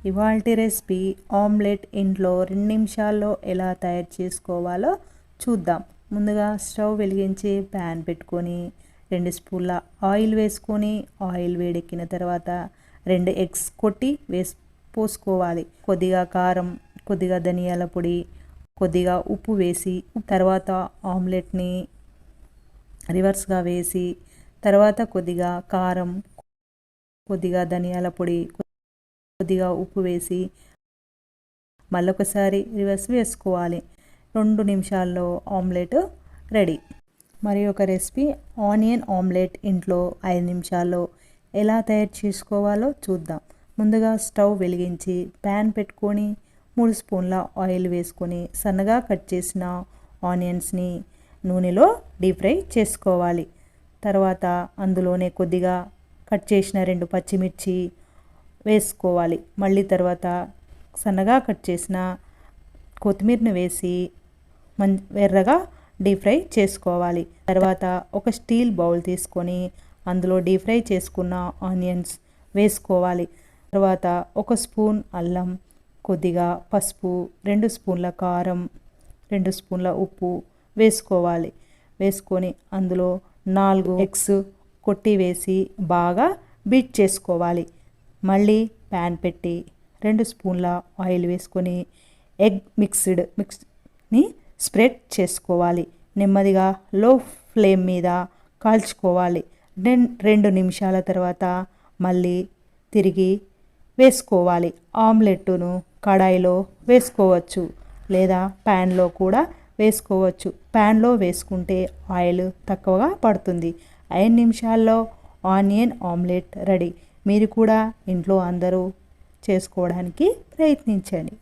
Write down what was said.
ఇవాల్టి recipe omelette ఇంట్లో 2 నిమిషాల్లో ఎలా తయారు చేసుకోవాలో చూద్దాం. ముందుగా స్టవ్ వెలిగించి ప్యాన్ పెట్టుకొని 2 స్పూన్ల ఆయిల్ వేసుకొని ఆయిల్ వేడెక్కిన తర్వాత 2 ఎగ్స్ కొట్టి పోసుకోవాలి. కొద్దిగా కారం, కొద్దిగా ధనియాల పొడి, కొద్దిగా ఉప్పు వేసి తర్వాత ఆమ్లెట్ని రివర్స్గా వేసి తర్వాత కొద్దిగా కారం, కొద్దిగా ధనియాల పొడి, కొద్దిగా ఉప్పు వేసి మళ్ళొకసారి రివర్స్ వేసుకోవాలి. 2 నిమిషాల్లో ఆమ్లెట్ రెడీ. మరి ఒక రెసిపీ ఆనియన్ ఆమ్లెట్ ఇంట్లో 5 నిమిషాల్లో ఎలా తయారు చేసుకోవాలో చూద్దాం. ముందుగా స్టవ్ వెలిగించి ప్యాన్ పెట్టుకొని 3 స్పూన్ల ఆయిల్ వేసుకొని సన్నగా కట్ చేసిన ఆనియన్స్ని నూనెలో డీప్ ఫ్రై చేసుకోవాలి. తర్వాత అందులోనే కొద్దిగా కట్ చేసిన 2 పచ్చిమిర్చి వేసుకోవాలి. మళ్ళీ తర్వాత సన్నగా కట్ చేసిన కొత్తిమీరని వేసి ఎర్రగా డీప్ ఫ్రై చేసుకోవాలి. తర్వాత ఒక స్టీల్ బౌల్ తీసుకొని అందులో డీప్ ఫ్రై చేసుకున్న ఆనియన్స్ వేసుకోవాలి. తర్వాత 1 స్పూన్ అల్లం, కొద్దిగా పసుపు, 2 స్పూన్ల కారం, 2 స్పూన్ల ఉప్పు వేసుకోవాలి. వేసుకొని అందులో 4 ఎగ్స్ కొట్టి వేసి బాగా బీట్ చేసుకోవాలి. మళ్ళీ ప్యాన్ పెట్టి 2 స్పూన్ల ఆయిల్ వేసుకొని ఎగ్ మిక్స్ని స్ప్రెడ్ చేసుకోవాలి. నెమ్మదిగా లో ఫ్లేమ్ మీద కాల్చుకోవాలి. 2 నిమిషాల తర్వాత మళ్ళీ తిరిగి వేసుకోవాలి. ఆమ్లెట్ను కడాయిలో వేసుకోవచ్చు లేదా ప్యాన్లో కూడా వేసుకోవచ్చు. ప్యాన్లో వేసుకుంటే ఆయిల్ తక్కువగా పడుతుంది. 5 నిమిషాల్లో ఆనియన్ ఆమ్లెట్ రెడీ. మీరు కూడా ఇంట్లో అందరూ చేసుకోవడానికి ప్రయత్నించండి.